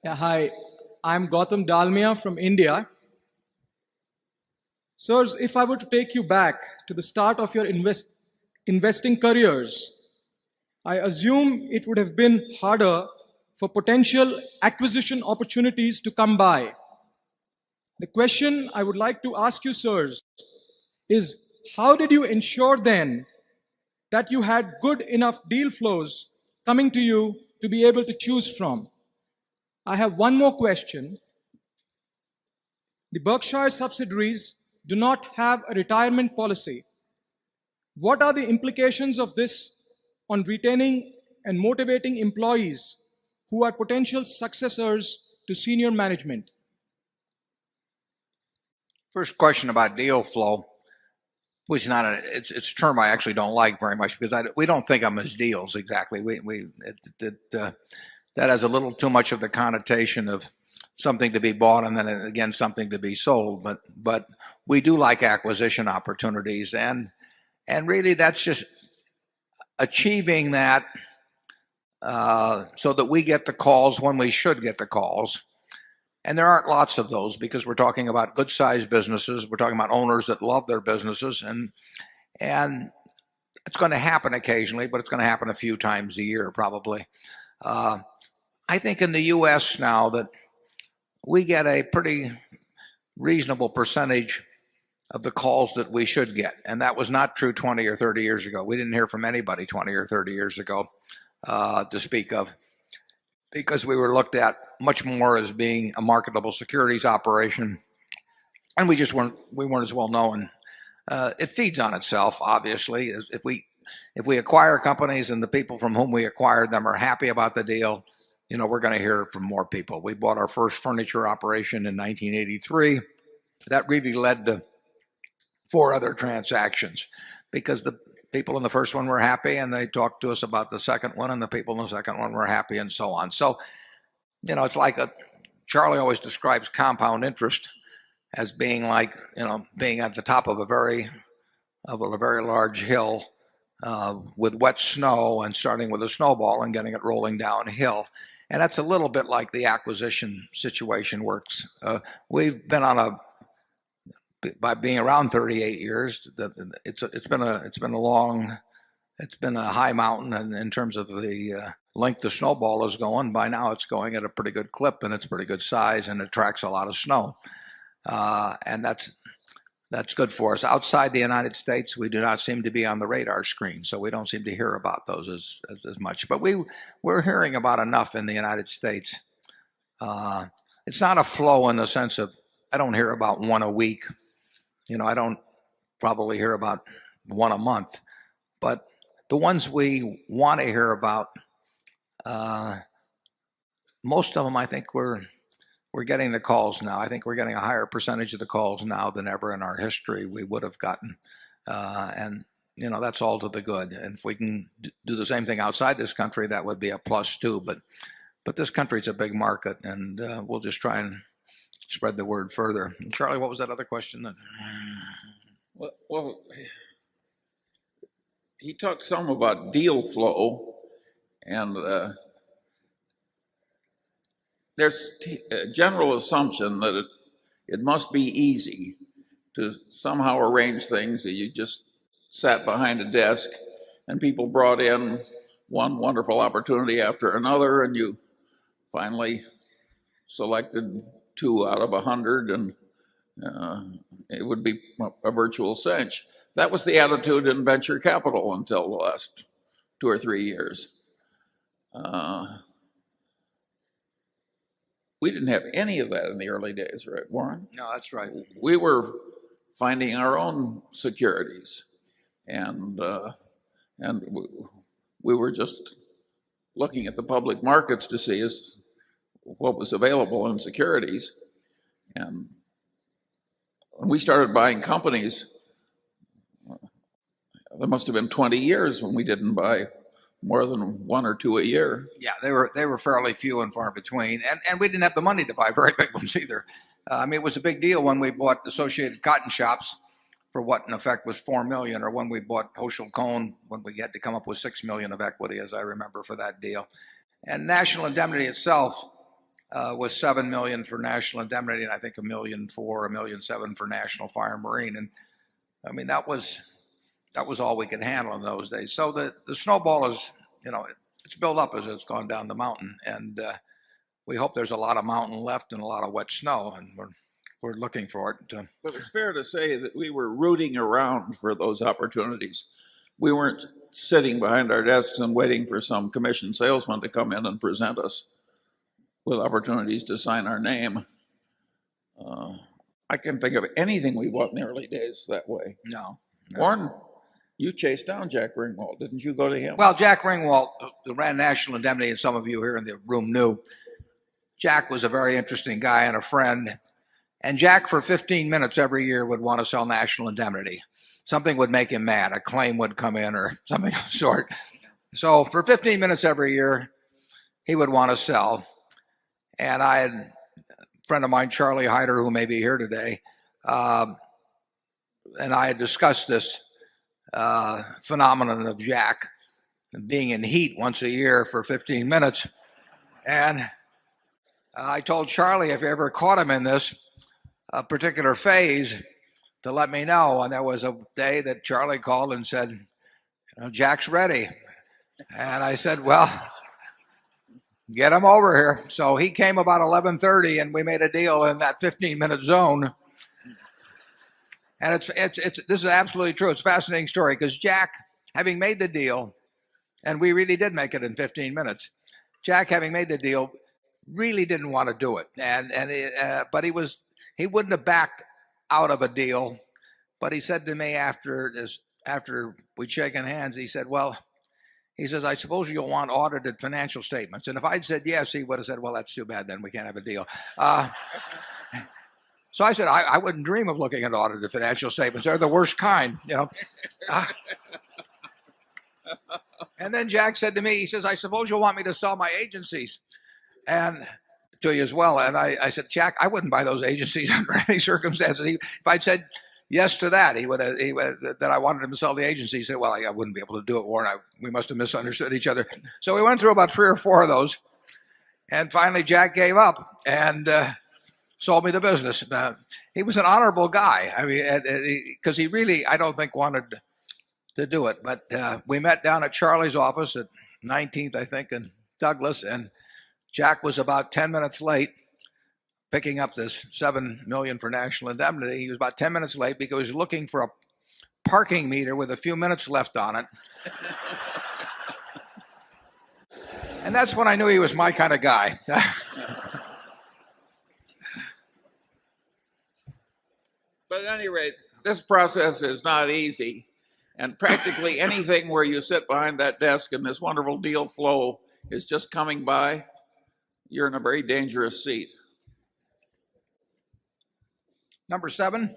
Yeah, hi. I'm Gautam Dalmia from India. Sirs, if I were to take you back to the start of your investing careers, I assume it would have been harder for potential acquisition opportunities to come by. The question I would like to ask you, sirs, is how did you ensure then that you had good enough deal flows coming to you to be able to choose from? I have one more question. The Berkshire subsidiaries do not have a retirement policy. What are the implications of this on retaining and motivating employees who are potential successors to senior management? First question about deal flow, which is not it's a term I actually don't like very much because we don't think of them as deals exactly. That has a little too much of the connotation of something to be bought and then again something to be sold. But we do like acquisition opportunities, and really that's just achieving that so that we get the calls when we should get the calls. And there aren't lots of those because we're talking about good-sized businesses. We're talking about owners that love their businesses, and it's going to happen occasionally, but it's going to happen a few times a year probably. I think in the U.S. now that we get a pretty reasonable percentage of the calls that we should get, and that was not true 20 or 30 years ago. We didn't hear from anybody 20 or 30 years ago to speak of, because we were looked at much more as being a marketable securities operation, and we weren't as well known. It feeds on itself, obviously. If we acquire companies and the people from whom we acquired them are happy about the deal, we're going to hear from more people. We bought our first furniture operation in 1983. That really led to 4 other transactions because the people in the first one were happy and they talked to us about the second one, and the people in the second one were happy, and so on. So, it's like Charlie always describes compound interest as being like, being at the top of a very large hill with wet snow and starting with a snowball and getting it rolling downhill. And that's a little bit like the acquisition situation works. We've been by being around 38 years, it's been a high mountain, and in terms of the length the snowball is going, by now it's going at a pretty good clip, and it's pretty good size, and it tracks a lot of snow, and that's good for us. Outside the United States, we do not seem to be on the radar screen, so we don't seem to hear about those as much. But we're hearing about enough in the United States. It's not a flow in the sense of I don't hear about one a week. I don't probably hear about one a month, but the ones we want to hear about, most of them, I think we're getting the calls now. I think we're getting a higher percentage of the calls now than ever in our history we would have gotten, and that's all to the good. And if we can do the same thing outside this country, that would be a plus too. But this country's a big market, and we'll just try and spread the word further. And Charlie, what was that other question? Well, he talked some about deal flow, and there's a general assumption that it must be easy to somehow arrange things that you just sat behind a desk and people brought in one wonderful opportunity after another, and you finally selected 2 out of 100, and it would be a virtual cinch. That was the attitude in venture capital until the last 2 or 3 years. We didn't have any of that in the early days, right, Warren? No, that's right. We were finding our own securities, and we were just looking at the public markets to see what was available in securities. And when we started buying companies, there must have been 20 years when we didn't buy more than 1 or 2 a year. Yeah, they were fairly few and far between, and we didn't have the money to buy very big ones either. It was a big deal when we bought Associated Cotton Shops for what in effect was $4 million, or when we bought Hochschild Kohn when we had to come up with $6 million of equity, as I remember, for that deal. And National Indemnity itself was 7 million for national indemnity, and I think 1.4 million, 1.7 million for national fire and marine. And I mean, that was all we could handle in those days. So the snowball is, it's built up as it's gone down the mountain, and we hope there's a lot of mountain left and a lot of wet snow, and we're looking for it. But it's fair to say that we were rooting around for those opportunities. We weren't sitting behind our desks and waiting for some commission salesman to come in and present us with opportunities to sign our name. I can't think of anything we bought in the early days that way. No. Warren, you chased down Jack Ringwald. Didn't you go to him? Well, Jack Ringwald, who ran national indemnity, and some of you here in the room knew, Jack was a very interesting guy and a friend. And Jack, for 15 minutes every year, would want to sell national indemnity. Something would make him mad. A claim would come in or something of the sort. So for 15 minutes every year, he would want to sell. And I had a friend of mine, Charlie Hyder, who may be here today, and I had discussed this phenomenon of Jack being in heat once a year for 15 minutes. And I told Charlie if you ever caught him in this particular phase to let me know. And there was a day that Charlie called and said, Jack's ready. And I said, well, get him over here. So he came about 11:30 and we made a deal in that 15-minute zone. And this is absolutely true. It's a fascinating story because Jack, having made the deal, and we really did make it in 15 minutes, Jack, having made the deal, really didn't want to do it. But he wouldn't have backed out of a deal. But he said to me after we'd shaken hands, he said, well, he says, I suppose you'll want audited financial statements. And if I'd said yes, he would have said, well, that's too bad, then we can't have a deal. So I said, I wouldn't dream of looking at audited financial statements. They're the worst kind, And then Jack said to me, he says, I suppose you'll want me to sell my agencies and to you as well. And I said, Jack, I wouldn't buy those agencies under any circumstances. If I'd said yes to that, that I wanted him to sell the agency. He said, well, I wouldn't be able to do it, Warren. We must have misunderstood each other. So we went through about 3 or 4 of those. And finally, Jack gave up and sold me the business. He was an honorable guy. I mean, because he really, I don't think, wanted to do it. But we met down at Charlie's office at 19th, I think, in Douglas. And Jack was about 10 minutes late picking up this 7 million for national indemnity. He was about 10 minutes late because he was looking for a parking meter with a few minutes left on it. And that's when I knew he was my kind of guy. But at any rate, this process is not easy. And practically anything where you sit behind that desk and this wonderful deal flow is just coming by, you're in a very dangerous seat. Number 7.